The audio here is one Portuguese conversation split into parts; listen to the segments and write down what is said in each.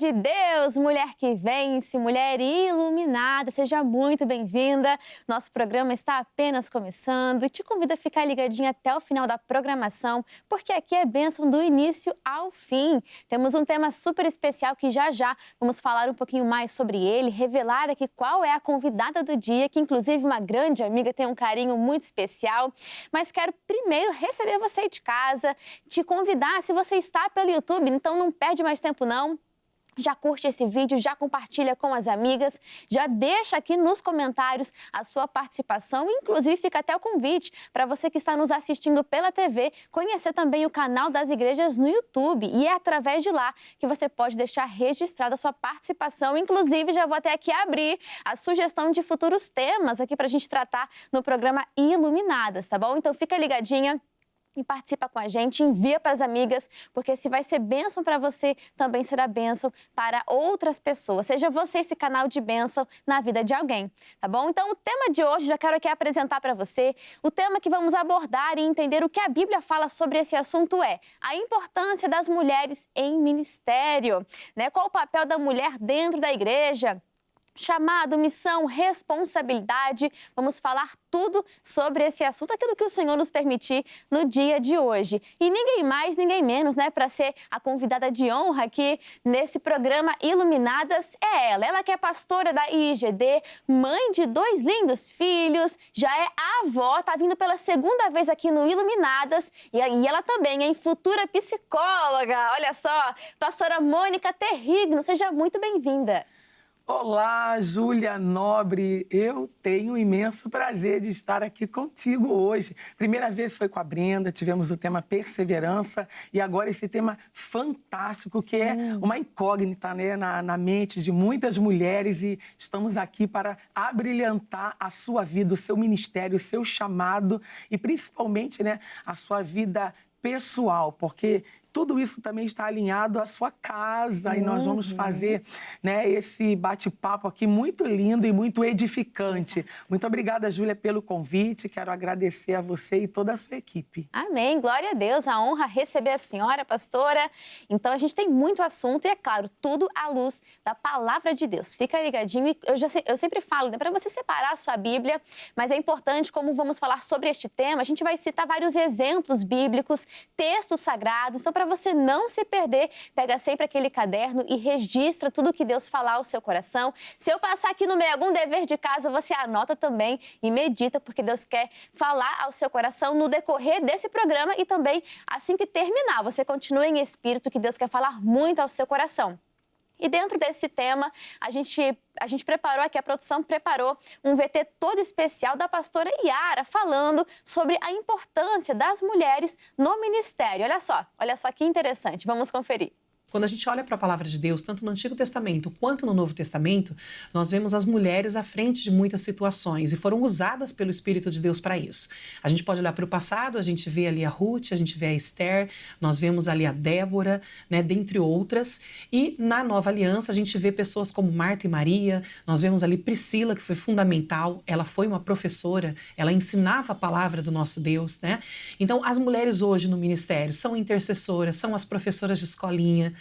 de Deus, mulher que vence, mulher iluminada, seja muito bem-vinda. Nosso programa está apenas começando e te convido a ficar ligadinha até o final da programação, porque aqui é bênção do início ao fim. Temos um tema super especial que já vamos falar um pouquinho mais sobre ele, revelar aqui qual é a convidada do dia, que inclusive uma grande amiga, tem um carinho muito especial. Mas quero primeiro receber você de casa, te convidar, se você está pelo YouTube, então não perde mais tempo não. Já curte esse vídeo, já compartilha com as amigas, já deixa aqui nos comentários a sua participação, inclusive fica até o convite para você que está nos assistindo pela TV, conhecer também o canal das igrejas no YouTube, e é através de lá que você pode deixar registrada a sua participação. Inclusive, já vou até aqui abrir a sugestão de futuros temas aqui para a gente tratar no programa Iluminadas, tá bom? Então fica ligadinha e participa com a gente, envia para as amigas, porque se vai ser bênção para você, também será bênção para outras pessoas. Seja você esse canal de bênção na vida de alguém, tá bom? Então, o tema de hoje, já quero aqui apresentar para você, o tema que vamos abordar e entender o que a Bíblia fala sobre esse assunto é a importância das mulheres em ministério, né? Qual o papel da mulher dentro da igreja? Chamado, missão, responsabilidade, vamos falar tudo sobre esse assunto, aquilo que o Senhor nos permitir no dia de hoje. E ninguém mais, ninguém menos, né, para ser a convidada de honra aqui nesse programa Iluminadas é ela que é pastora da IGD, mãe de 2 lindos filhos, já é avó, tá vindo pela segunda vez aqui no Iluminadas, e ela também é futura psicóloga, olha só, pastora Mônica Terrigno, seja muito bem-vinda. Olá, Júlia Nobre, eu tenho um imenso prazer de estar aqui contigo hoje. Primeira vez foi com a Brenda, tivemos o tema perseverança e agora esse tema fantástico que é uma incógnita, né, na mente de muitas mulheres, e estamos aqui para abrilhantar a sua vida, o seu ministério, o seu chamado e principalmente, né, a sua vida pessoal, porque tudo isso também está alinhado à sua casa e nós vamos fazer, né, esse bate-papo aqui muito lindo e muito edificante. Exato. Muito obrigada, Júlia, pelo convite. Quero agradecer a você e toda a sua equipe. Amém. Glória a Deus. A honra receber a senhora, pastora. Então, a gente tem muito assunto e, é claro, tudo à luz da palavra de Deus. Fica ligadinho. E eu sempre falo, né, para você separar a sua Bíblia, mas é importante, como vamos falar sobre este tema, a gente vai citar vários exemplos bíblicos, textos sagrados. Então, para você não se perder, pega sempre aquele caderno e registra tudo que Deus falar ao seu coração. Se eu passar aqui no meio algum dever de casa, você anota também e medita, porque Deus quer falar ao seu coração no decorrer desse programa e também assim que terminar. Você continua em espírito, que Deus quer falar muito ao seu coração. E dentro desse tema, a gente preparou aqui, a produção preparou um VT todo especial da pastora Yara, falando sobre a importância das mulheres no ministério. Olha só que interessante, vamos conferir. Quando a gente olha para a palavra de Deus, tanto no Antigo Testamento quanto no Novo Testamento, nós vemos as mulheres à frente de muitas situações e foram usadas pelo Espírito de Deus para isso. A gente pode olhar para o passado, a gente vê ali a Ruth, a gente vê a Esther, nós vemos ali a Débora, né, dentre outras. E na Nova Aliança a gente vê pessoas como Marta e Maria, nós vemos ali Priscila, que foi fundamental, ela foi uma professora, ela ensinava a palavra do nosso Deus, né? Então as mulheres hoje no ministério são intercessoras, são as professoras de escolinha,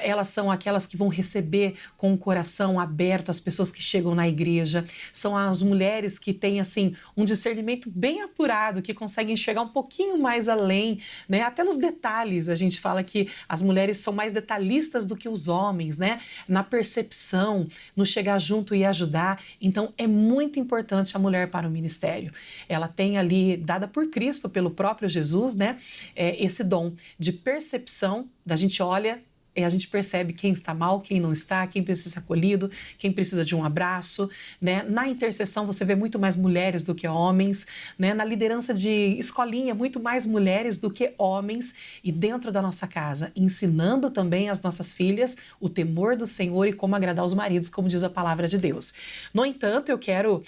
elas são aquelas que vão receber com o coração aberto as pessoas que chegam na igreja, são as mulheres que têm assim um discernimento bem apurado, que conseguem enxergar um pouquinho mais além, né? Até nos detalhes, a gente fala que as mulheres são mais detalhistas do que os homens, né? Na percepção, no chegar junto e ajudar. Então é muito importante a mulher para o ministério. Ela tem ali, dada por Cristo, pelo próprio Jesus, né? Esse dom de percepção, da gente olha e a gente percebe quem está mal, quem não está, quem precisa ser acolhido, quem precisa de um abraço, né? Na intercessão você vê muito mais mulheres do que homens, né? Na liderança de escolinha, muito mais mulheres do que homens, e dentro da nossa casa, ensinando também às nossas filhas o temor do Senhor e como agradar os maridos, como diz a palavra de Deus. No entanto, eu quero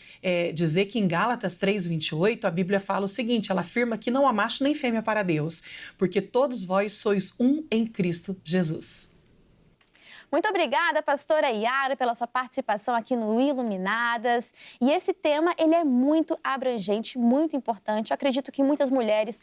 dizer que em Gálatas 3:28, a Bíblia fala o seguinte, ela afirma que não há macho nem fêmea para Deus, porque todos vós sois um em Cristo Jesus. Muito obrigada, pastora Yara, pela sua participação aqui no Iluminadas. E esse tema, ele é muito abrangente, muito importante. Eu acredito que muitas mulheres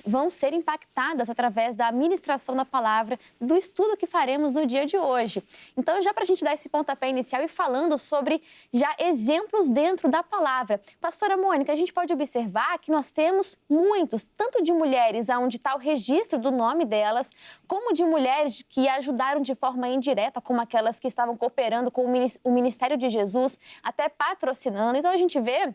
vão ser impactadas através da ministração da palavra, do estudo que faremos no dia de hoje. Então, já para a gente dar esse pontapé inicial e falando sobre já exemplos dentro da palavra. Pastora Mônica, a gente pode observar que nós temos muitos, tanto de mulheres onde está o registro do nome delas, como de mulheres que ajudaram de forma indireta, como aquelas que estavam cooperando com o Ministério de Jesus, até patrocinando. Então, a gente vê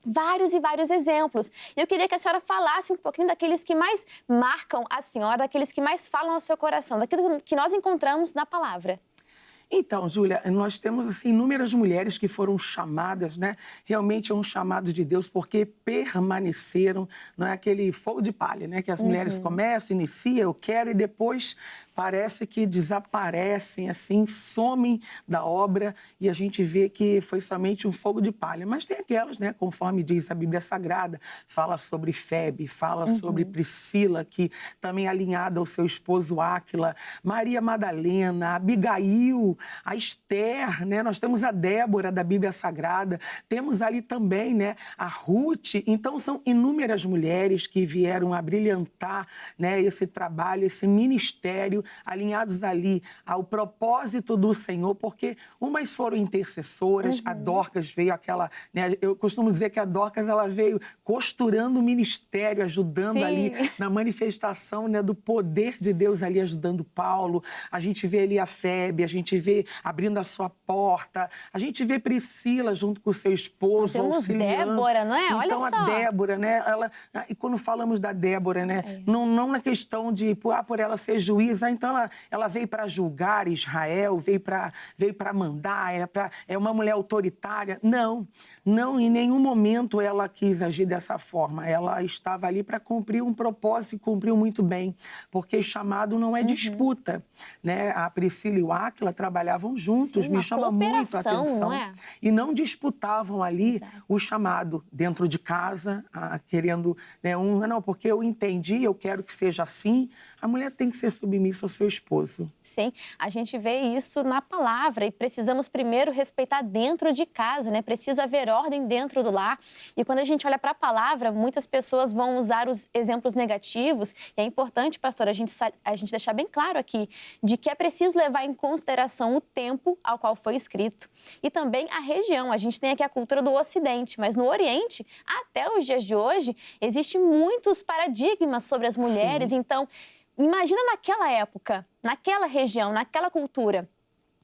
vários e vários exemplos. E eu queria que a senhora falasse um pouquinho daqueles que mais marcam a senhora, daqueles que mais falam ao seu coração, daquilo que nós encontramos na palavra. Então, Júlia, nós temos assim, inúmeras mulheres que foram chamadas, né? Realmente é um chamado de Deus, porque permaneceram, não é aquele fogo de palha, né? Que as mulheres começam, iniciam, eu quero, e depois parece que desaparecem, assim, somem da obra, e a gente vê que foi somente um fogo de palha. Mas tem aquelas, né? Conforme diz a Bíblia Sagrada, fala sobre Febe, fala sobre Priscila, que também é alinhada ao seu esposo Áquila, Maria Madalena, Abigail, a Esther, né? Nós temos a Débora da Bíblia Sagrada, temos ali também, né, a Ruth. Então são inúmeras mulheres que vieram a brilhantar, né, esse trabalho, esse ministério, alinhados ali ao propósito do Senhor, porque umas foram intercessoras, a Dorcas veio aquela, né, eu costumo dizer que a Dorcas ela veio costurando o ministério, ajudando ali na manifestação, né, do poder de Deus ali, ajudando Paulo. A gente vê ali a Febe, a gente vê abrindo a sua porta, a gente vê Priscila junto com o seu esposo, temos auxiliando. Débora, não é? Então, olha só. A Débora, né? E quando falamos da Débora, né? Não na questão de, por ela ser juíza, então ela veio para julgar Israel, veio para mandar, é uma mulher autoritária. Não, em nenhum momento ela quis agir dessa forma. Ela estava ali para cumprir um propósito e cumpriu muito bem, porque chamado não é disputa, né? A Priscila e o Áquila trabalhavam juntos, me chama muito a atenção. Não é? E não disputavam ali o chamado dentro de casa, querendo, né, não, porque eu entendi, eu quero que seja assim. A mulher tem que ser submissa ao seu esposo. Sim, a gente vê isso na palavra e precisamos primeiro respeitar dentro de casa, né? Precisa haver ordem dentro do lar. E quando a gente olha para a palavra, muitas pessoas vão usar os exemplos negativos. E é importante, pastora, a gente deixar bem claro aqui de que é preciso levar em consideração o tempo ao qual foi escrito e também a região. A gente tem aqui a cultura do Ocidente, mas no Oriente, até os dias de hoje, existem muitos paradigmas sobre as mulheres. Então, imagina naquela época, naquela região, naquela cultura.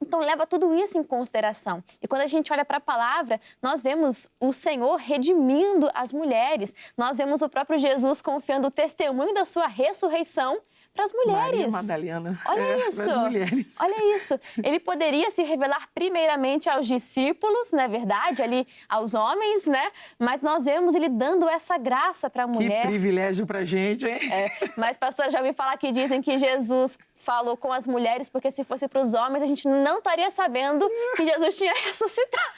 Então, leva tudo isso em consideração. E quando a gente olha para a palavra, nós vemos o Senhor redimindo as mulheres. Nós vemos o próprio Jesus confiando o testemunho da sua ressurreição para as mulheres. Maria Madalena. Olha isso. Para as mulheres. Olha isso. Ele poderia se revelar primeiramente aos discípulos, não é verdade? Ali aos homens, né? Mas nós vemos ele dando essa graça para a mulher. Que privilégio para a gente, hein? Mas, pastora, já ouvi falar que dizem que Jesus falou com as mulheres, porque se fosse para os homens, a gente não estaria sabendo que Jesus tinha ressuscitado.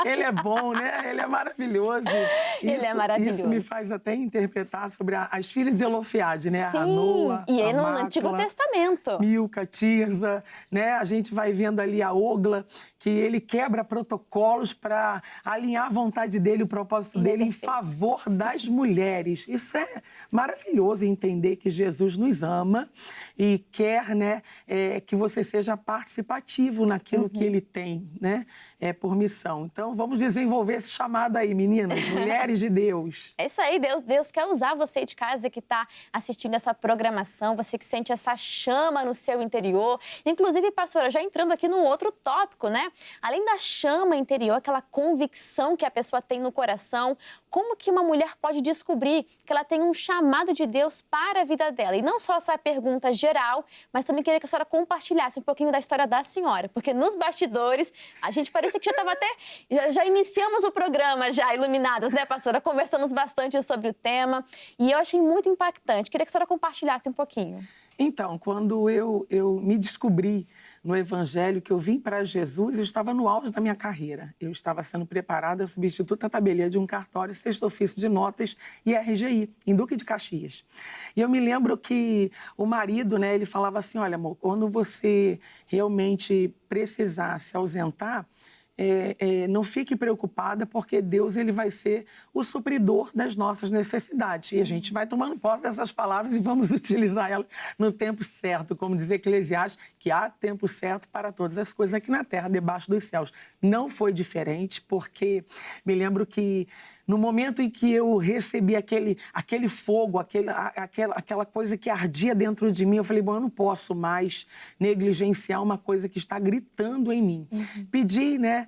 Ele é bom, né? Ele é maravilhoso. Ele é maravilhoso. Isso me faz até interpretar sobre as filhas de Zelofiade, né? Sim, a Noa, e a no Mácula, Antigo Testamento. Milca, Tirza, né? A gente vai vendo ali a Ogla, que ele quebra protocolos para alinhar a vontade dele, o propósito dele em favor das mulheres. Isso é maravilhoso, entender que Jesus nos ama e quer, né, que você seja participativo naquilo que ele tem, né, por missão. Então, vamos desenvolver esse chamado aí, meninas, mulheres de Deus. É isso aí, Deus quer usar você de casa que está assistindo essa programação, você que sente essa chama no seu interior. Inclusive, pastora, já entrando aqui num outro tópico, né? Além da chama interior, aquela convicção que a pessoa tem no coração, como que uma mulher pode descobrir que ela tem um chamado de Deus para a vida dela? E não só essa pergunta geral, mas também queria que a senhora compartilhasse um pouquinho da história da senhora, porque nos bastidores, a gente parecia que já estava até... Já iniciamos o programa, já Iluminadas, né, pastora? Conversamos bastante sobre o tema e eu achei muito impactante. Queria que a senhora compartilhasse um pouquinho. Então, quando eu me descobri no Evangelho que eu vim para Jesus, eu estava no auge da minha carreira. Eu estava sendo preparada substituta tabeliã de um cartório, sexto ofício de notas e RGI, em Duque de Caxias. E eu me lembro que o marido, né, ele falava assim, olha, amor, quando você realmente precisar se ausentar, não fique preocupada, porque Deus ele vai ser o supridor das nossas necessidades. E a gente vai tomando posse dessas palavras e vamos utilizar elas no tempo certo, como diz Eclesiastes, que há tempo certo para todas as coisas aqui na terra, debaixo dos céus. Não foi diferente, porque me lembro que no momento em que eu recebi aquele fogo, aquela coisa que ardia dentro de mim, eu falei, bom, eu não posso mais negligenciar uma coisa que está gritando em mim. Pedi, né,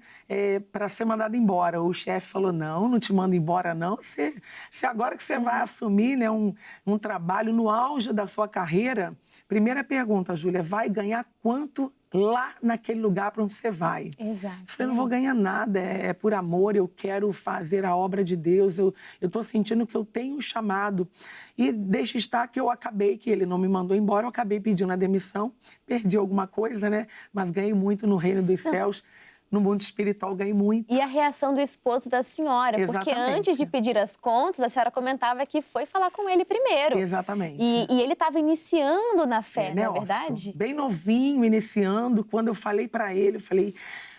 para ser mandado embora. O chefe falou, não te mando embora, não. Se agora que você vai assumir, né, um trabalho no auge da sua carreira, primeira pergunta, Júlia, vai ganhar quanto lá naquele lugar para onde você vai? Exato. Eu falei, não vou ganhar nada, é por amor, eu quero fazer a obra de Deus, eu estou sentindo que eu tenho um chamado. E deixa estar que eu acabei, que ele não me mandou embora, eu acabei pedindo a demissão, perdi alguma coisa, né? Mas ganhei muito no reino dos céus. No mundo espiritual, ganhei muito. E a reação do esposo da senhora, Exatamente. Porque antes de pedir as contas, a senhora comentava que foi falar com ele primeiro. Exatamente. E ele estava iniciando na fé, não é neófito, verdade? bem novinho, iniciando. Quando eu falei para ele, eu falei,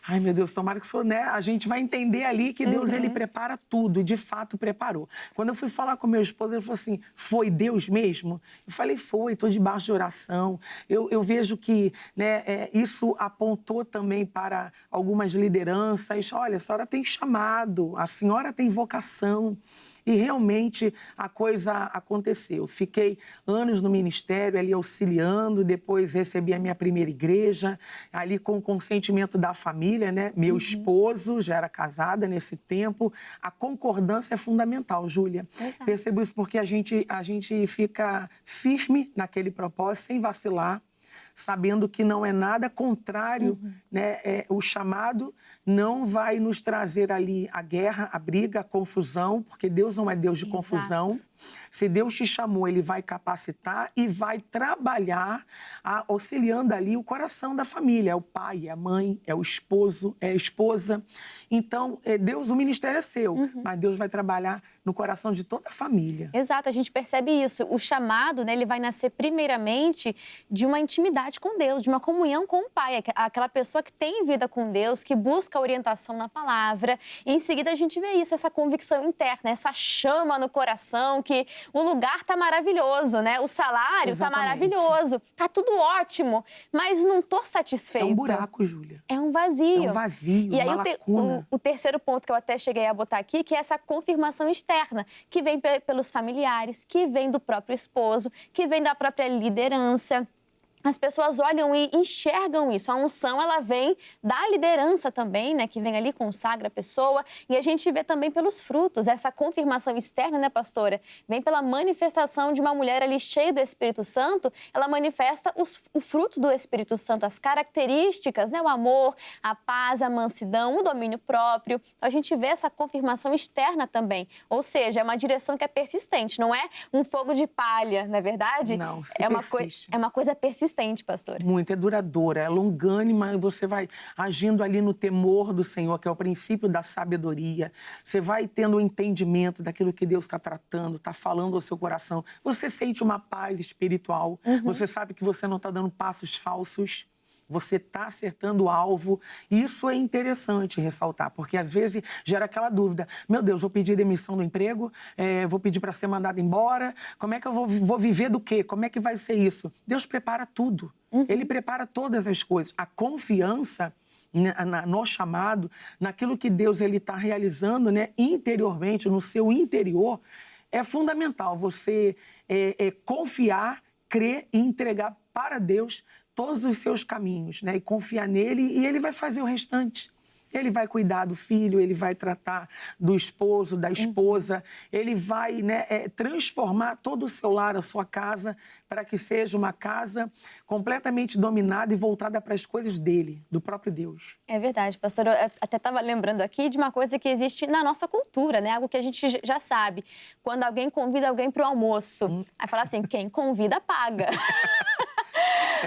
ai meu Deus, tomara que né, a gente vai entender ali que Deus ele prepara tudo, e de fato preparou. Quando eu fui falar com meu esposo, ele falou assim, foi Deus mesmo? Eu falei, foi, estou debaixo de oração. Eu vejo que, né, isso apontou também para algumas lideranças. Olha, a senhora tem chamado, a senhora tem vocação. E realmente a coisa aconteceu. Fiquei anos no ministério, ali auxiliando, depois recebi a minha primeira igreja, ali com o consentimento da família, né? Meu esposo já era casada nesse tempo. A concordância é fundamental, Júlia. Exato. Percebo isso porque a gente fica firme naquele propósito, sem vacilar, sabendo que não é nada contrário, né? O chamado não vai nos trazer ali a guerra, a briga, a confusão, porque Deus não é Deus de confusão. Se Deus te chamou, Ele vai capacitar e vai trabalhar auxiliando ali o coração da família. É o pai, é a mãe, é o esposo, é a esposa. Então, Deus, o ministério é seu, mas Deus vai trabalhar no coração de toda a família. Exato, a gente percebe isso. O chamado, né, ele vai nascer primeiramente de uma intimidade com Deus, de uma comunhão com o Pai. Aquela pessoa que tem vida com Deus, que busca orientação na palavra. E em seguida a gente vê isso, essa convicção interna, essa chama no coração, que o lugar tá maravilhoso, né? O salário tá maravilhoso, tá tudo ótimo, mas não tô satisfeita. É um buraco, Júlia. É um vazio. É um vazio, e aí uma lacuna. O terceiro ponto que eu até cheguei a botar aqui, que é essa confirmação externa, que vem pelos familiares, que vem do próprio esposo, que vem da própria liderança. As pessoas olham e enxergam isso. A unção, ela vem da liderança também, né? Que vem ali, consagra a pessoa. E a gente vê também pelos frutos. Essa confirmação externa, né, pastora? Vem pela manifestação de uma mulher ali cheia do Espírito Santo. Ela manifesta o fruto do Espírito Santo, as características, né? O amor, a paz, a mansidão, o domínio próprio. A gente vê essa confirmação externa também. Ou seja, é uma direção que é persistente. Não é um fogo de palha, não é verdade? Não, É uma coisa persistente. Pastor. Muito, é duradoura, é longânima, e você vai agindo ali no temor do Senhor, que é o princípio da sabedoria. Você vai tendo o entendimento daquilo que Deus está tratando, está falando ao seu coração. Você sente uma paz espiritual, você sabe que você não está dando passos falsos. Você está acertando o alvo. E isso é interessante ressaltar, porque às vezes gera aquela dúvida. Meu Deus, vou pedir demissão do emprego, vou pedir para ser mandado embora. Como é que eu vou viver do quê? Como é que vai ser isso? Deus prepara tudo. Ele prepara todas as coisas. A confiança no chamado, naquilo que Deus está realizando, né, interiormente, no seu interior, é fundamental. Você confiar, crer e entregar para Deus todos os seus caminhos, né? E confiar nele, e ele vai fazer o restante. Ele vai cuidar do filho, ele vai tratar do esposo, da esposa, ele vai, né, transformar todo o seu lar, a sua casa, para que seja uma casa completamente dominada e voltada para as coisas dele, do próprio Deus. É verdade, pastor. Eu até estava lembrando aqui de uma coisa que existe na nossa cultura, né? Algo que a gente já sabe. Quando alguém convida alguém para o almoço, aí fala assim, quem convida paga.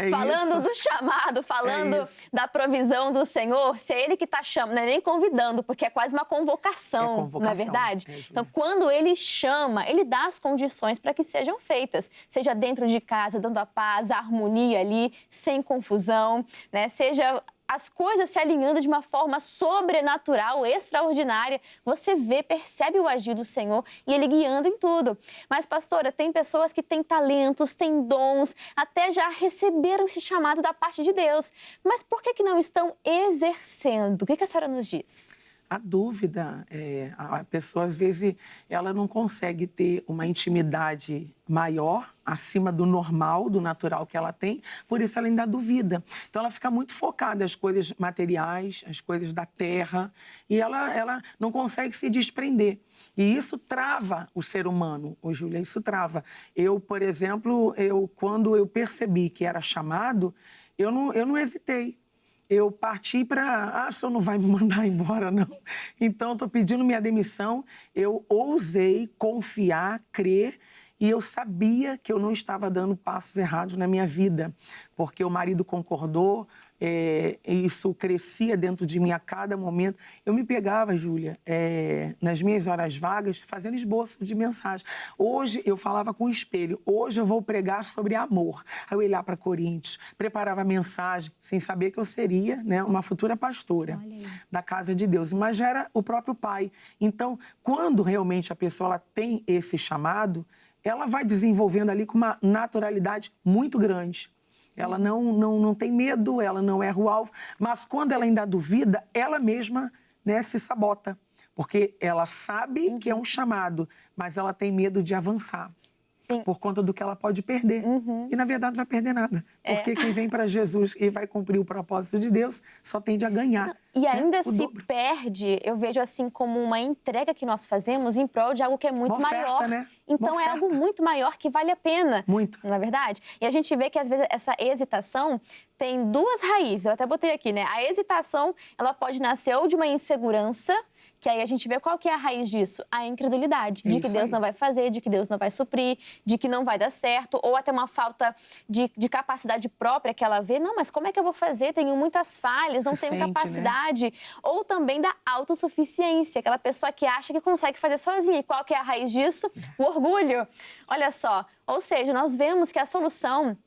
falando do chamado, falando da provisão do Senhor, se é Ele que está chamando, não é nem convidando, porque é quase uma convocação, não é verdade? Então, quando Ele chama, Ele dá as condições para que sejam feitas, seja dentro de casa, dando a paz, a harmonia ali, sem confusão, né? Seja as coisas se alinhando de uma forma sobrenatural, extraordinária. Você vê, percebe o agir do Senhor e Ele guiando em tudo. Mas, pastora, tem pessoas que têm talentos, têm dons, até já receberam esse chamado da parte de Deus. Mas por que não estão exercendo? O que a senhora nos diz? A dúvida, a pessoa às vezes ela não consegue ter uma intimidade maior, acima do normal, do natural que ela tem, por isso ela ainda duvida. Então ela fica muito focada nas coisas materiais, as coisas da terra, e ela não consegue se desprender. E isso trava o ser humano, Júlia, isso trava. Eu, por exemplo, quando eu percebi que era chamado, eu não hesitei. Eu parti para, o senhor não vai me mandar embora, não. Então, estou pedindo minha demissão. Eu ousei confiar, crer, e eu sabia que eu não estava dando passos errados na minha vida, porque o marido concordou, isso crescia dentro de mim a cada momento. Eu me pegava, Júlia, nas minhas horas vagas, fazendo esboço de mensagem. Hoje, eu falava com o espelho, hoje eu vou pregar sobre amor. Aí eu ia lá para Coríntios, preparava a mensagem, sem saber que eu seria, né, uma futura pastora da casa de Deus. Mas já era o próprio pai. Então, quando realmente a pessoa ela tem esse chamado, ela vai desenvolvendo ali com uma naturalidade muito grande. Ela não tem medo, ela não erra o alvo, mas quando ela ainda duvida, ela mesma, né, se sabota. Porque ela sabe que é um chamado, mas ela tem medo de avançar. Sim. Por conta do que ela pode perder. E, na verdade, não vai perder nada. Porque quem vem para Jesus e vai cumprir o propósito de Deus só tende a ganhar. E ainda se dobro. perde, eu vejo assim como uma entrega que nós fazemos em prol de algo que é muito Uma oferta, maior. né? Então Uma é algo oferta. muito maior que vale a pena. Muito. Não é verdade? E a gente vê que às vezes essa hesitação tem duas raízes. Eu até botei aqui, né? A hesitação, ela pode nascer ou de uma insegurança, que aí a gente vê qual que é a raiz disso? A incredulidade, de que Deus não vai fazer, de que Deus não vai suprir, de que não vai dar certo, ou até uma falta de capacidade própria que ela vê. Não, mas como é que eu vou fazer? Tenho muitas falhas, não tenho capacidade. Né? Ou também da autossuficiência, aquela pessoa que acha que consegue fazer sozinha. E qual que é a raiz disso? O orgulho. Olha só, ou seja, nós vemos que a solução...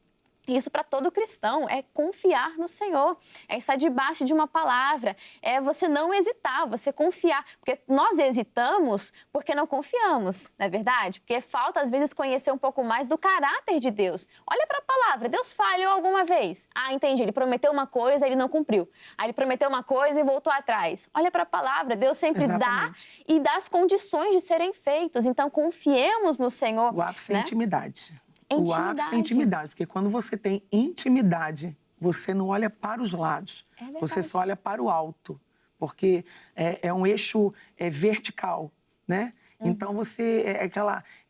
Isso para todo cristão é confiar no Senhor, é estar debaixo de uma palavra, é você não hesitar, você confiar. Porque nós hesitamos porque não confiamos, não é verdade? Porque falta, às vezes, conhecer um pouco mais do caráter de Deus. Olha para a palavra, Deus falhou alguma vez? Ah, entendi, Ele prometeu uma coisa, Ele não cumpriu. Aí Ele prometeu uma coisa e voltou atrás. Olha para a palavra, Deus sempre dá e dá as condições de serem feitos. Então, confiemos no Senhor. O ápice é intimidade. Intimidade. O ápice é intimidade, porque quando você tem intimidade, você não olha para os lados, você só olha para o alto, porque é um eixo vertical, né? Então, você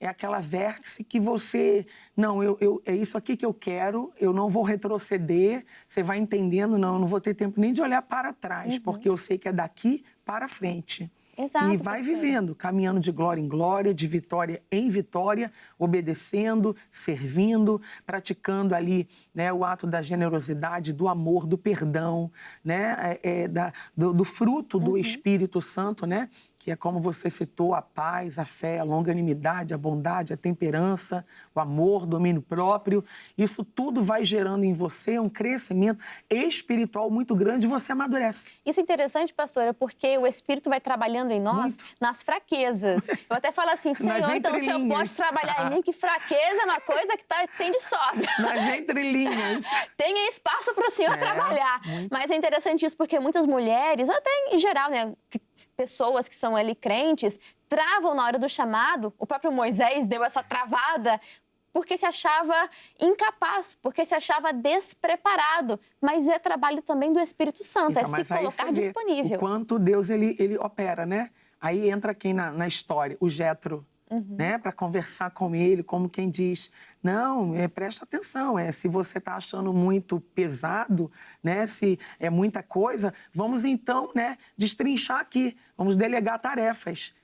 é aquela vértice que você... Não, é isso aqui que eu quero, eu não vou retroceder, você vai entendendo, não, eu não vou ter tempo nem de olhar para trás, porque eu sei que é daqui para frente. Exato, e vai vivendo, caminhando de glória em glória, de vitória em vitória, obedecendo, servindo, praticando ali, né, o ato da generosidade, do amor, do perdão, né, do fruto do Espírito Santo, né, que é como você citou, a paz, a fé, a longanimidade, a bondade, a temperança, o amor, o domínio próprio. Isso tudo vai gerando em você um crescimento espiritual muito grande e você amadurece. Isso é interessante, pastora, porque o Espírito vai trabalhando em nós nas fraquezas. Eu até falo assim, Senhor, então o Senhor pode trabalhar em mim, que fraqueza é uma coisa que tem de sobra. Nas entrelinhas. Tem espaço para o Senhor trabalhar. Muito. Mas é interessante isso porque muitas mulheres, até em geral, né, pessoas que são ali crentes, travam na hora do chamado. O próprio Moisés deu essa travada porque se achava incapaz, porque se achava despreparado. Mas é trabalho também do Espírito Santo, então, é se colocar disponível. O quanto Deus ele opera, né? Aí entra quem na história? O Jétro. Né, para conversar com ele, como quem diz, não, presta atenção, se você está achando muito pesado, né, se é muita coisa, vamos então, né, destrinchar aqui, vamos delegar tarefas,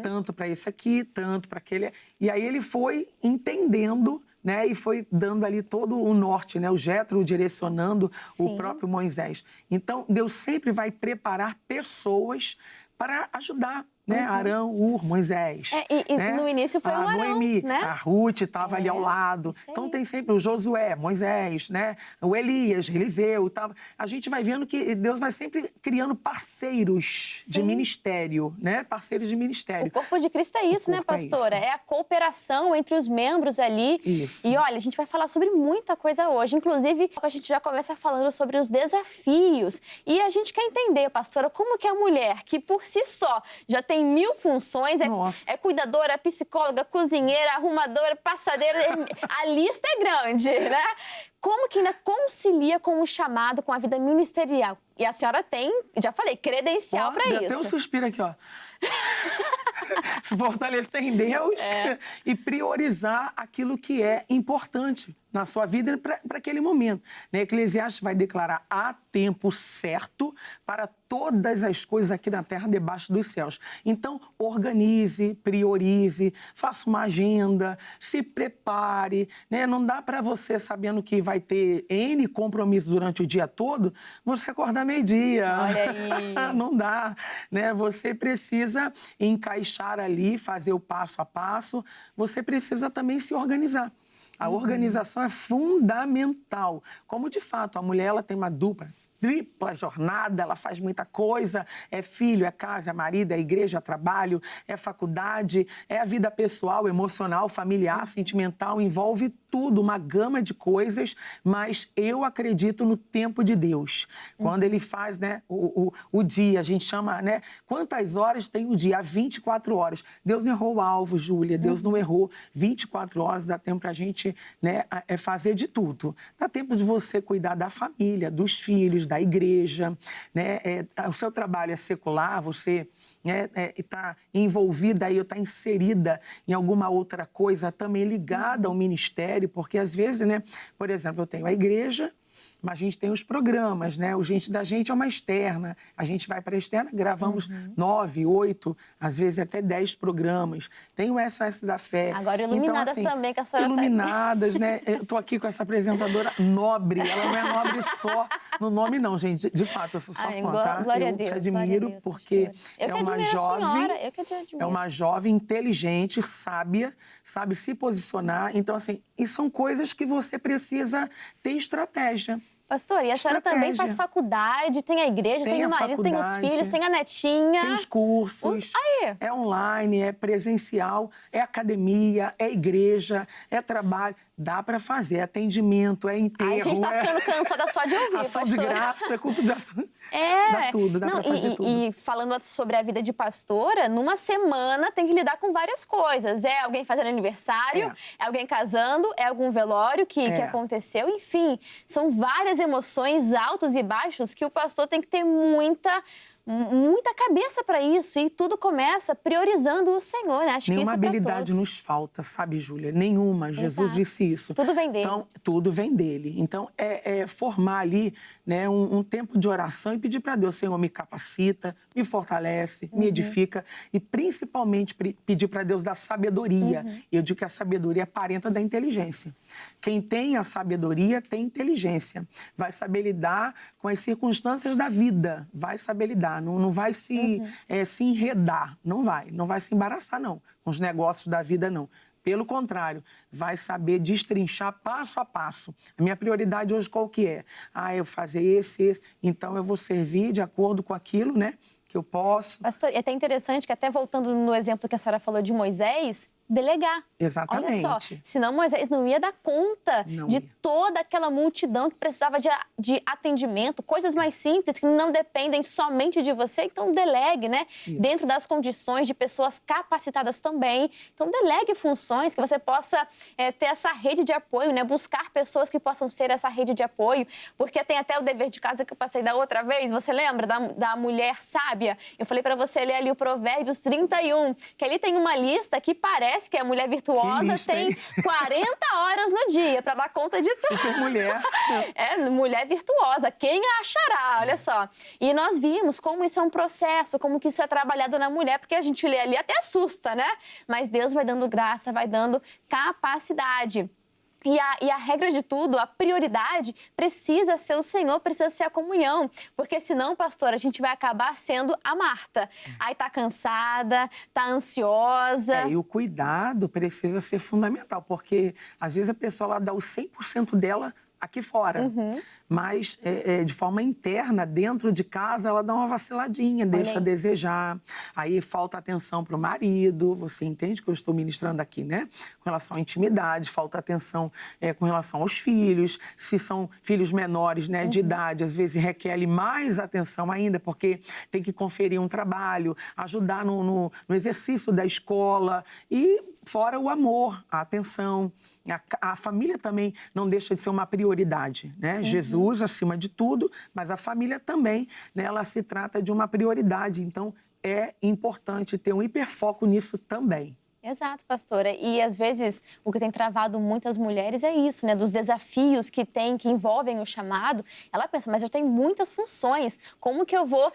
tanto para esse aqui, tanto para aquele. E aí ele foi entendendo, né? E foi dando ali todo o norte, né? O Jétro direcionando Sim. o próprio Moisés. Então, Deus sempre vai preparar pessoas para ajudar, né? Arão, Moisés. E né? no início foi o Arão, Noemi, né? a Ruth estava ali ao lado. Então tem sempre o Josué, Moisés, né? O Elias, Eliseu. A gente vai vendo que Deus vai sempre criando parceiros de ministério, né? Parceiros de ministério. O corpo de Cristo é isso, né, pastora? É a cooperação entre os membros ali. Isso. E olha, a gente vai falar sobre muita coisa hoje. Inclusive, a gente já começa falando sobre os desafios. E a gente quer entender, pastora, como que a mulher, que por si só já tem 1000 funções, é cuidadora, psicóloga, cozinheira, arrumadora, passadeira, a lista é grande, né? Como que ainda concilia com o chamado, com a vida ministerial? E a senhora tem, já falei, credencial para isso. Até um suspiro aqui, ó. Se fortalecer em Deus e priorizar aquilo que é importante na sua vida para aquele momento. Né? Eclesiastes vai declarar: há tempo certo para todas as coisas aqui na terra debaixo dos céus. Então, organize, priorize, faça uma agenda, se prepare. Né? Não dá para você, sabendo que vai ter N compromissos durante o dia todo, você acordar meio-dia. Olha aí. Não dá. Né? Você precisa encaixar ali, fazer o passo a passo. Você precisa também se organizar. A organização é fundamental. Como, de fato, a mulher ela tem uma tripla jornada, ela faz muita coisa, é filho, é casa, é marido, é igreja, é trabalho, é faculdade, é a vida pessoal, emocional, familiar, sentimental, envolve tudo, uma gama de coisas, mas eu acredito no tempo de Deus. Quando Ele faz, né, o dia, a gente chama, né, quantas horas tem o dia? Há 24 horas. Deus não errou o alvo, Júlia, Deus não errou. 24 horas dá tempo pra gente, né, fazer de tudo. Dá tempo de você cuidar da família, dos filhos, da igreja, né? O seu trabalho é secular, você está envolvida aí, ou está inserida em alguma outra coisa também ligada ao ministério, porque às vezes, né, por exemplo, eu tenho a igreja, mas a gente tem os programas, né? O Gente da Gente é uma externa. A gente vai para a externa, gravamos 9, 8, às vezes até 10 programas. Tem o SOS da Fé. Agora Iluminadas então, assim, também, que a senhora Iluminadas, né? Eu estou aqui com essa apresentadora nobre. Ela não é nobre só no nome, não, gente. De fato, eu sou sua fã, tá? Glória a Eu Deus, te admiro, Deus, porque é uma jovem... Eu que te admiro. É uma jovem inteligente, sábia, sabe se posicionar. Então, assim, e são coisas que você precisa ter estratégia. Pastor, e a senhora também faz faculdade, tem a igreja, tem o marido, tem os filhos, tem a netinha. Tem os cursos. Aí. É online, é presencial, é academia, é igreja, é trabalho. Dá para fazer, é atendimento, é enterro. A gente tá ficando cansada só de ouvir, ação pastor. de graça, culto de ação. Dá tudo, dá para fazer tudo. E falando sobre a vida de pastora, numa semana tem que lidar com várias coisas. É alguém fazendo aniversário, é alguém casando, é algum velório que aconteceu. Enfim, são várias emoções, altos e baixos, que o pastor tem que ter muita cabeça para isso, e tudo começa priorizando o Senhor, né? Acho Nenhuma que isso habilidade nos falta, sabe, Júlia? Nenhuma. Jesus disse isso. Tudo vem dele. Então, tudo vem dele. Então, formar ali, né, um tempo de oração e pedir para Deus: Senhor, me capacita, me fortalece, me edifica, e principalmente pedir para Deus da sabedoria. Eu digo que a sabedoria é parenta da inteligência. Quem tem a sabedoria tem inteligência. Vai saber lidar com as circunstâncias da vida, vai saber lidar. Não vai se enredar, não vai se embaraçar, não, com os negócios da vida, não. Pelo contrário, vai saber destrinchar passo a passo. A minha prioridade hoje qual que é? Eu fazer esse, então eu vou servir de acordo com aquilo, né, que eu posso. Pastor, e é até interessante que, até voltando no exemplo que a senhora falou de Moisés, delegar. Exatamente. Olha só, senão Moisés não ia dar conta de toda aquela multidão que precisava de atendimento, coisas mais simples que não dependem somente de você. Então, delegue, né? Isso. Dentro das condições de pessoas capacitadas também. Então, delegue funções, que você possa ter essa rede de apoio, né? Buscar pessoas que possam ser essa rede de apoio, porque tem até o dever de casa que eu passei da outra vez. Você lembra da mulher sábia? Eu falei para você ler ali o Provérbios 31, que ali tem uma lista que parece que a mulher virtuosa tem 40 horas no dia para dar conta de tudo. Super mulher. Mulher virtuosa. Quem a achará? Olha só. E nós vimos como isso é um processo, como que isso é trabalhado na mulher, porque a gente lê ali até assusta, né? Mas Deus vai dando graça, vai dando capacidade. E a regra de tudo, a prioridade precisa ser o Senhor, precisa ser a comunhão. Porque senão, pastor, a gente vai acabar sendo a Marta. Aí tá cansada, tá ansiosa. E o cuidado precisa ser fundamental, porque às vezes a pessoa ela dá o 100% dela aqui fora. Mas, de forma interna, dentro de casa, ela dá uma vaciladinha, deixa a desejar. Aí falta atenção para o marido, você entende que eu estou ministrando aqui, né? Com relação à intimidade, falta atenção com relação aos filhos. Se são filhos menores, né, de idade, às vezes requer mais atenção ainda, porque tem que conferir um trabalho, ajudar no exercício da escola e fora o amor, a atenção. A família também não deixa de ser uma prioridade, né? Jesus acima de tudo, mas a família também, né? Ela se trata de uma prioridade. Então, é importante ter um hiperfoco nisso também. Exato, pastora. E, às vezes, o que tem travado muitas mulheres é isso, né? Dos desafios que envolvem o chamado. Ela pensa, mas eu tenho muitas funções, como que eu vou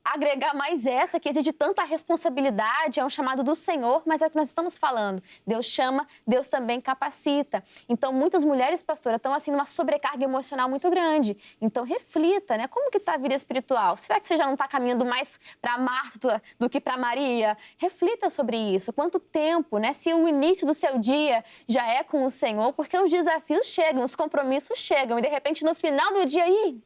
agregar mais essa que exige tanta responsabilidade, é um chamado do Senhor, mas é o que nós estamos falando. Deus chama, Deus também capacita. Então, muitas mulheres, pastora, estão assim numa sobrecarga emocional muito grande. Então, reflita, né? Como que está a vida espiritual? Será que você já não está caminhando mais para Marta do que para Maria? Reflita sobre isso. Quanto tempo, né? Se o início do seu dia já é com o Senhor, porque os desafios chegam, os compromissos chegam, e de repente no final do dia,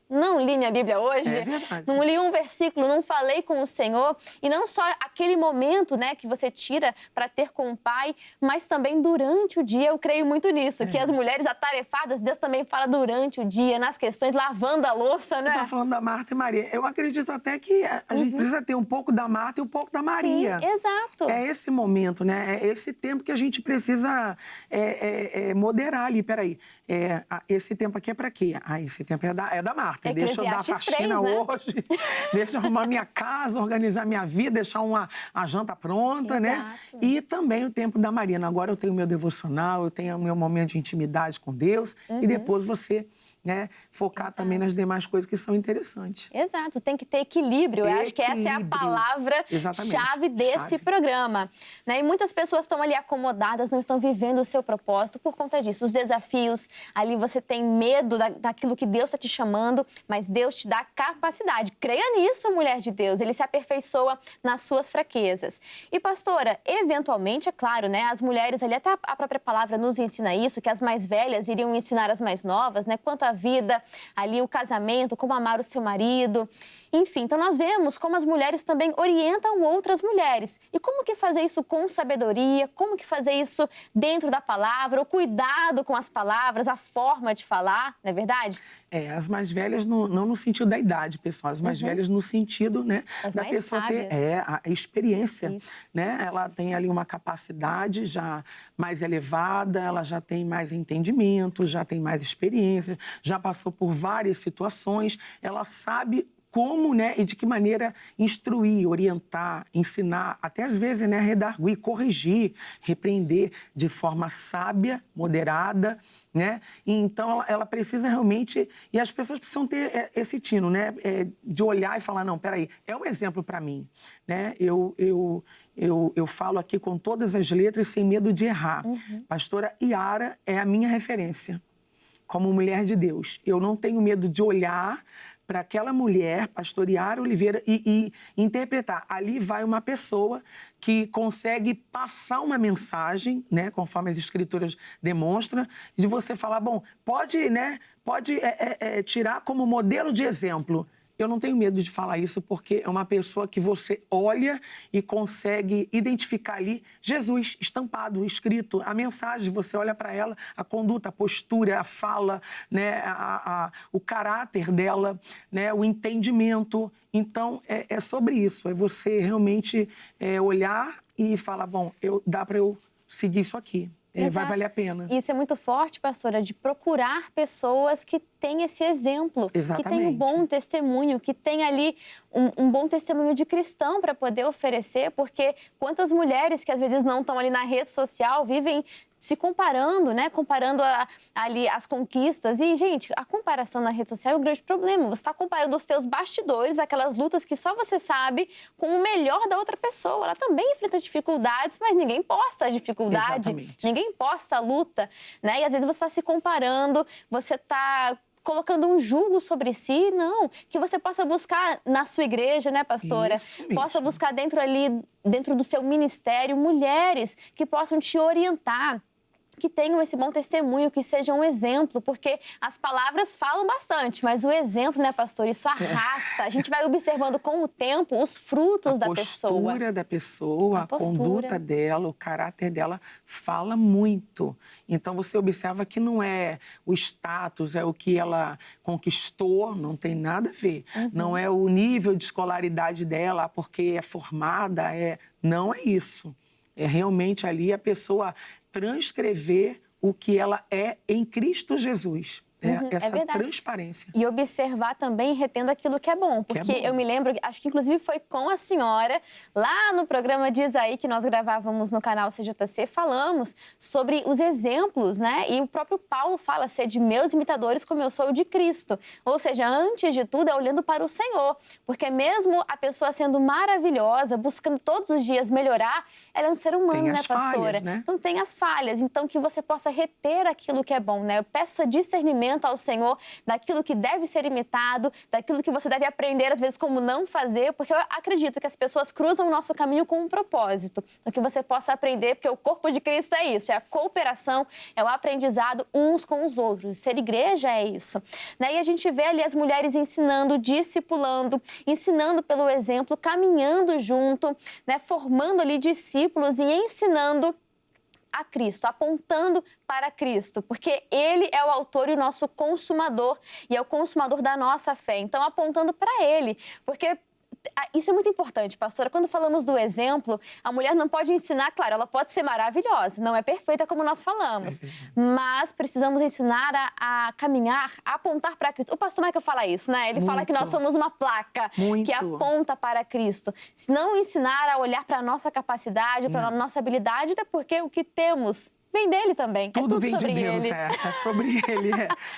não li minha Bíblia hoje, é verdade. Não li um versículo, não falei com o Senhor, e não só aquele momento, né, que você tira para ter com o Pai, mas também durante o dia. Eu creio muito nisso, que as mulheres atarefadas, Deus também fala durante o dia, nas questões, lavando a louça, Você né? está falando da Marta e Maria. Eu acredito até que a gente precisa ter um pouco da Marta e um pouco da Maria. Sim, exato. É esse momento, né? É esse tempo que a gente precisa moderar ali. Peraí, esse tempo aqui é para quê? Esse tempo é da Marta. Deixa eu dar a faxina 3, né? hoje, deixa eu arrumar minha casa, organizar minha vida, deixar a janta pronta, Exato. né? E também o tempo da Maria. Agora eu tenho o meu devocional, eu tenho o meu momento de intimidade com Deus e depois você, né, focar também nas demais coisas que são interessantes. Exato, tem que ter equilíbrio. Eu acho que essa é a palavra-chave desse programa. Né? E muitas pessoas estão ali acomodadas, não estão vivendo o seu propósito por conta disso. Os desafios, ali você tem medo daquilo que Deus está te chamando, mas Deus te dá capacidade. Creia nisso, mulher de Deus. Ele se aperfeiçoa nas suas fraquezas. E, pastora, eventualmente, é claro, né, as mulheres ali, até a própria palavra nos ensina isso, que as mais velhas iriam ensinar as mais novas, né, quanto a vida, ali o casamento, como amar o seu marido, enfim. Então nós vemos como as mulheres também orientam outras mulheres. E como que fazer isso com sabedoria, como que fazer isso dentro da palavra, o cuidado com as palavras, a forma de falar, não é verdade? As mais velhas não no sentido da idade, pessoal, as mais velhas no sentido, né, da pessoa sábias. ter a experiência, Isso. né? Ela tem ali uma capacidade já mais elevada, ela já tem mais entendimento, já tem mais experiência, já passou por várias situações, ela sabe como, né, e de que maneira instruir, orientar, ensinar, até às vezes, né, redarguir, corrigir, repreender de forma sábia, moderada, né? E então ela precisa realmente, e as pessoas precisam ter esse tino, né, de olhar e falar, não, peraí, é um exemplo para mim, né? Eu falo aqui com todas as letras sem medo de errar. Pastora Yara é a minha referência como mulher de Deus. Eu não tenho medo de olhar para aquela mulher, pastor Yara Oliveira, e interpretar. Ali vai uma pessoa que consegue passar uma mensagem, né, conforme as escrituras demonstram, de você falar, bom, pode, né, tirar como modelo de exemplo. Eu não tenho medo de falar isso porque é uma pessoa que você olha e consegue identificar ali Jesus estampado, escrito, a mensagem, você olha para ela, a conduta, a postura, a fala, né, o caráter dela, né, o entendimento. Então, é sobre isso, é você realmente olhar e falar, bom, dá para eu seguir isso aqui. Vai valer a pena. Isso é muito forte, pastora, de procurar pessoas que têm esse exemplo, Exatamente. que têm um bom testemunho, que têm ali um bom testemunho de cristão para poder oferecer, porque quantas mulheres que às vezes não estão ali na rede social vivem se comparando, né? Comparando ali as conquistas. E, gente, a comparação na rede social é um grande problema. Você está comparando os teus bastidores, aquelas lutas que só você sabe, com o melhor da outra pessoa. Ela também enfrenta dificuldades, mas ninguém posta a dificuldade, ninguém posta a luta, né? E às vezes você está se comparando, você está colocando um jugo sobre si, não. Que você possa buscar na sua igreja, né, pastora? Possa buscar dentro do seu ministério, mulheres que possam te orientar, que tenham esse bom testemunho, que sejam um exemplo, porque as palavras falam bastante, mas o exemplo, né, pastor, isso arrasta. A gente vai observando com o tempo os frutos da pessoa. A postura da pessoa, a conduta dela, o caráter dela fala muito. Então, você observa que não é o status, é o que ela conquistou, não tem nada a ver. Não é o nível de escolaridade dela, porque é formada, não é isso. É realmente ali a pessoa transcrever o que ela é em Cristo Jesus. Essa transparência. E observar também, retendo aquilo que é bom. Porque eu me lembro, acho que inclusive foi com a senhora, lá no programa Diz Aí, que nós gravávamos no canal CJC, falamos sobre os exemplos, né? E o próprio Paulo fala, ser de meus imitadores como eu sou o de Cristo. Ou seja, antes de tudo, é olhando para o Senhor. Porque mesmo a pessoa sendo maravilhosa, buscando todos os dias melhorar, ela é um ser humano, né, pastora? Falhas, né? Então tem as falhas. Então que você possa reter aquilo que é bom, né? Peça discernimento ao Senhor daquilo que deve ser imitado, daquilo que você deve aprender, às vezes, como não fazer, porque eu acredito que as pessoas cruzam o nosso caminho com um propósito. Então, que você possa aprender, porque o corpo de Cristo é isso, é a cooperação, é o aprendizado uns com os outros. E ser igreja é isso. Né? E a gente vê ali as mulheres ensinando, discipulando, ensinando pelo exemplo, caminhando junto, né? Formando ali discípulos e ensinando a Cristo, apontando para Cristo, porque Ele é o autor e o nosso consumador, e é o consumador da nossa fé. Então, apontando para Ele, porque isso é muito importante, pastora. Quando falamos do exemplo, a mulher não pode ensinar, claro, ela pode ser maravilhosa, não é perfeita como nós falamos, mas precisamos ensinar a caminhar, a apontar para Cristo. O pastor Michael fala isso, né? Ele fala que nós somos uma placa que aponta para Cristo. Se não ensinar a olhar para a nossa capacidade, para a nossa habilidade, até porque o que temos vem dele também. Tudo vem sobre de Deus, ele. É sobre ele.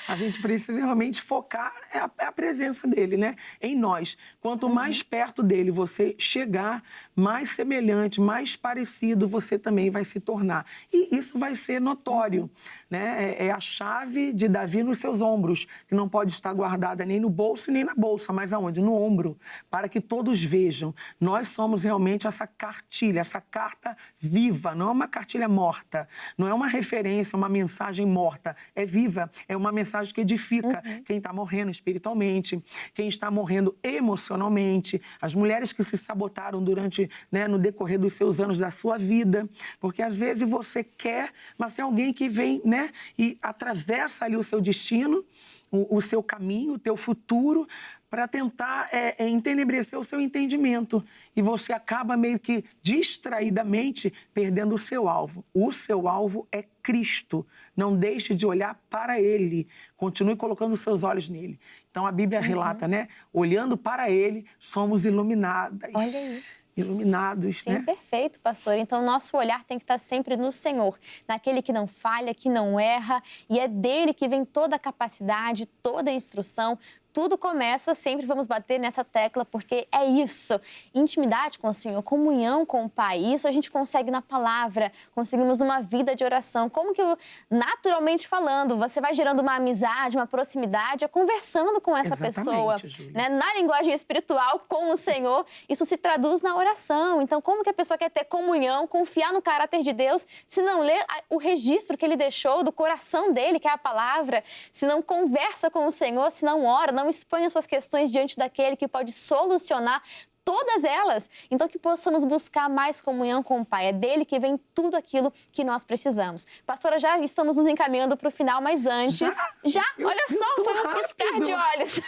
A gente precisa realmente focar a presença dele, né? Em nós. Quanto mais perto dele você chegar, mais semelhante, mais parecido você também vai se tornar. E isso vai ser notório, né? É a chave de Davi nos seus ombros, que não pode estar guardada nem no bolso nem na bolsa, mas aonde? No ombro, para que todos vejam. Nós somos realmente essa cartilha, essa carta viva, não é uma cartilha morta. Não é uma referência, uma mensagem morta. É viva, é uma mensagem que edifica quem está morrendo espiritualmente, quem está morrendo emocionalmente, as mulheres que se sabotaram durante, né, no decorrer dos seus anos da sua vida, porque às vezes você quer, mas tem alguém que vem, né, e atravessa ali o seu destino, o seu caminho, o teu futuro, para tentar entenebrecer o seu entendimento. E você acaba meio que distraidamente perdendo o seu alvo. O seu alvo é Cristo. Não deixe de olhar para Ele. Continue colocando os seus olhos nele. Então, a Bíblia relata, né? Olhando para Ele, somos iluminadas. Olha aí. Iluminados, Sim, né? Perfeito, pastor. Então, nosso olhar tem que estar sempre no Senhor, naquele que não falha, que não erra, e é dele que vem toda a capacidade, toda a instrução. Tudo começa, sempre vamos bater nessa tecla, porque é isso. Intimidade com o Senhor, comunhão com o Pai. Isso a gente consegue na palavra, conseguimos numa vida de oração. Como que, naturalmente falando, você vai gerando uma amizade, uma proximidade, conversando com essa pessoa. Né? Na linguagem espiritual, com o Senhor, isso se traduz na oração. Então, como que a pessoa quer ter comunhão, confiar no caráter de Deus, se não lê o registro que Ele deixou do coração dele, que é a palavra, se não conversa com o Senhor, se não ora, não expõe as suas questões diante daquele que pode solucionar todas elas. Então, que possamos buscar mais comunhão com o Pai. É dele que vem tudo aquilo que nós precisamos. Pastora, já estamos nos encaminhando para o final, mas antes... Já? Olha só, foi um piscar de olhos.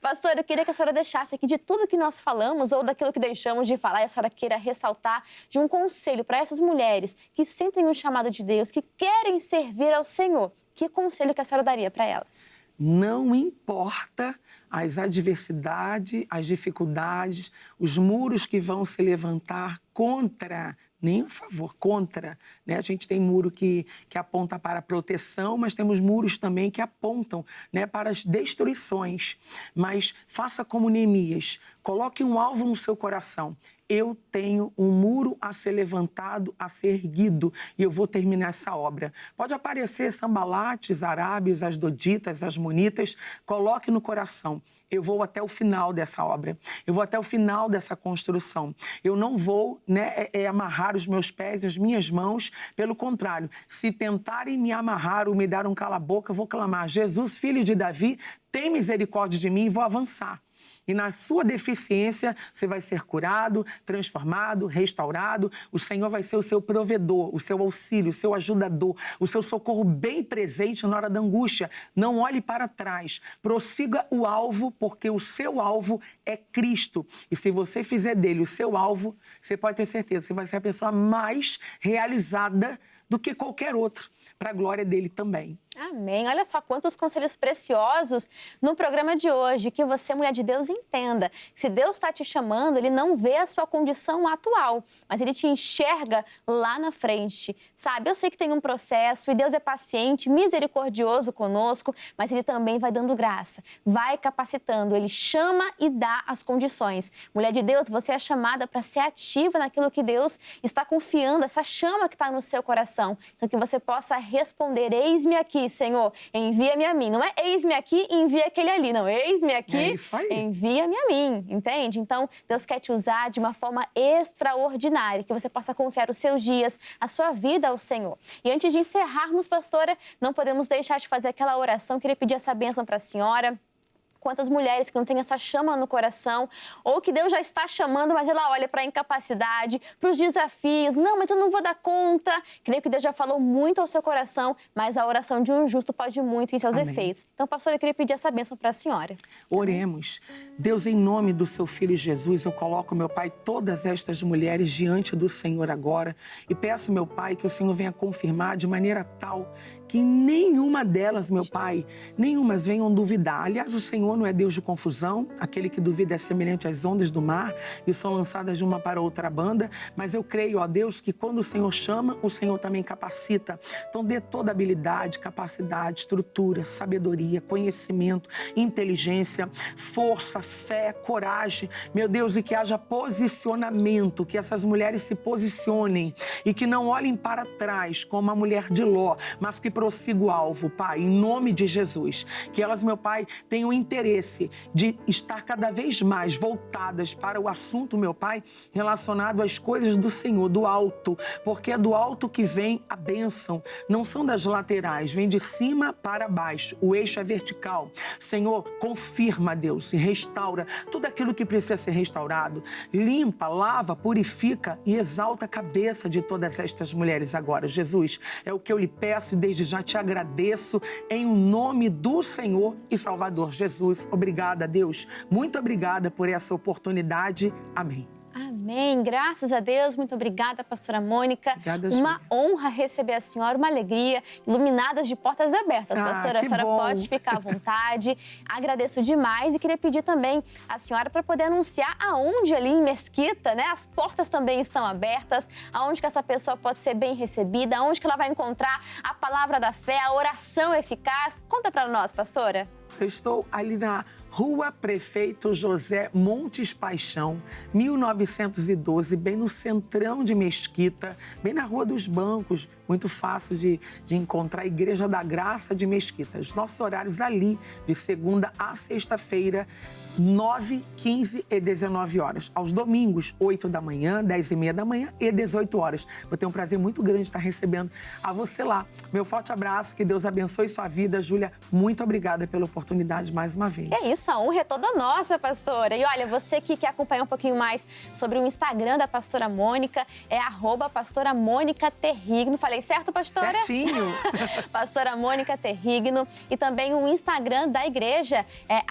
Pastora, eu queria que a senhora deixasse aqui de tudo que nós falamos ou daquilo que deixamos de falar, e a senhora queira ressaltar de um conselho para essas mulheres que sentem o chamado de Deus, que querem servir ao Senhor. Que conselho que a senhora daria para elas? Não importa as adversidades, as dificuldades, os muros que vão se levantar contra, nem a favor, contra, né? A gente tem muro que aponta para a proteção, mas temos muros também que apontam, né, para as destruições. Mas faça como Neemias, coloque um alvo no seu coração. Eu tenho um muro a ser levantado, a ser erguido, e eu vou terminar essa obra. Pode aparecer Sambalates, Arábios, Asdoditas, Asmonitas, coloque no coração. Eu vou até o final dessa obra, eu vou até o final dessa construção. Eu não vou, né, amarrar os meus pés e as minhas mãos, pelo contrário, se tentarem me amarrar ou me dar um cala-boca, eu vou clamar, Jesus, filho de Davi, tem misericórdia de mim e vou avançar. E na sua deficiência, você vai ser curado, transformado, restaurado. O Senhor vai ser o seu provedor, o seu auxílio, o seu ajudador, o seu socorro bem presente na hora da angústia. Não olhe para trás. Prossiga o alvo, porque o seu alvo é Cristo. E se você fizer dele o seu alvo, você pode ter certeza, você vai ser a pessoa mais realizada do que qualquer outro, para a glória dele também. Amém. Olha só quantos conselhos preciosos no programa de hoje. Que você, mulher de Deus, entenda. Se Deus está te chamando, Ele não vê a sua condição atual, mas Ele te enxerga lá na frente. Sabe, eu sei que tem um processo e Deus é paciente, misericordioso conosco, mas Ele também vai dando graça, vai capacitando. Ele chama e dá as condições. Mulher de Deus, você é chamada para ser ativa naquilo que Deus está confiando, essa chama que está no seu coração. Então, que você possa responder, eis-me aqui, Senhor, envia-me a mim. Não é eis-me aqui e envia aquele ali, não. Eis-me aqui, envia-me a mim, entende? Então, Deus quer te usar de uma forma extraordinária, que você possa confiar os seus dias, a sua vida ao Senhor. E antes de encerrarmos, pastora, não podemos deixar de fazer aquela oração. Queria pedir essa bênção para a senhora. Quantas mulheres que não têm essa chama no coração, ou que Deus já está chamando, mas ela olha para a incapacidade, para os desafios. Não, mas eu não vou dar conta. Creio que Deus já falou muito ao seu coração, mas a oração de um justo pode muito em seus efeitos. Então, pastora, eu queria pedir essa bênção para a senhora. Oremos. Deus, em nome do seu Filho Jesus, eu coloco, meu Pai, todas estas mulheres diante do Senhor agora e peço, meu Pai, que o Senhor venha confirmar de maneira tal que nenhuma delas, meu Pai, nenhumas venham duvidar. Aliás, o Senhor não é Deus de confusão, aquele que duvida é semelhante às ondas do mar e são lançadas de uma para outra banda, mas eu creio, ó Deus, que quando o Senhor chama, o Senhor também capacita. Então dê toda habilidade, capacidade, estrutura, sabedoria, conhecimento, inteligência, força, fé, coragem, meu Deus, e que haja posicionamento, que essas mulheres se posicionem e que não olhem para trás como a mulher de Ló, mas que prossiga o alvo, Pai, em nome de Jesus. Que elas, meu Pai, tenham interesse de estar cada vez mais voltadas para o assunto, meu Pai, relacionado às coisas do Senhor, do alto, porque é do alto que vem a bênção, não são das laterais, vem de cima para baixo, o eixo é vertical. Senhor, confirma, Deus, e restaura tudo aquilo que precisa ser restaurado, limpa, lava, purifica e exalta a cabeça de todas estas mulheres agora. Jesus, é o que eu lhe peço e desde já te agradeço em nome do Senhor e Salvador Jesus. Obrigada, Deus. Muito obrigada por essa oportunidade. Amém. Amém. Graças a Deus. Muito obrigada, pastora Mônica. Obrigada, uma honra receber a senhora, uma alegria, iluminadas de portas abertas, pastora. A senhora pode ficar à vontade. Agradeço demais e queria pedir também a senhora para poder anunciar aonde ali em Mesquita, né? As portas também estão abertas, aonde que essa pessoa pode ser bem recebida, aonde que ela vai encontrar a palavra da fé, a oração eficaz. Conta para nós, pastora. Eu estou ali na Rua Prefeito José Montes Paixão, 1912, bem no centrão de Mesquita, bem na Rua dos Bancos, muito fácil de encontrar a Igreja da Graça de Mesquita. Os nossos horários ali, de segunda a sexta-feira, 9, 15 e 19 horas. Aos domingos, 8 da manhã, 10 e meia da manhã e 18 horas. Vou ter um prazer muito grande de estar recebendo a você lá. Meu forte abraço, que Deus abençoe sua vida. Júlia, muito obrigada pela oportunidade mais uma vez. É isso, a honra é toda nossa, pastora. E olha, você que quer acompanhar um pouquinho mais sobre o Instagram da pastora Mônica, é @pastora Mônica Terrigno. Falei certo, pastora? Certinho. Pastora Mônica Terrigno. E também o Instagram da igreja é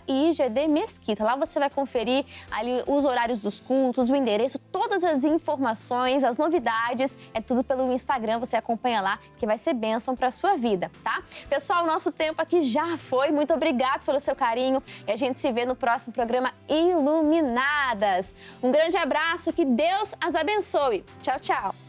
@IGD IBD Mesquita. Lá você vai conferir ali os horários dos cultos, o endereço, todas as informações, as novidades. É tudo pelo Instagram, você acompanha lá, que vai ser bênção para a sua vida, tá? Pessoal, o nosso tempo aqui já foi. Muito obrigado pelo seu carinho e a gente se vê no próximo programa Iluminadas. Um grande abraço, que Deus as abençoe. Tchau, tchau.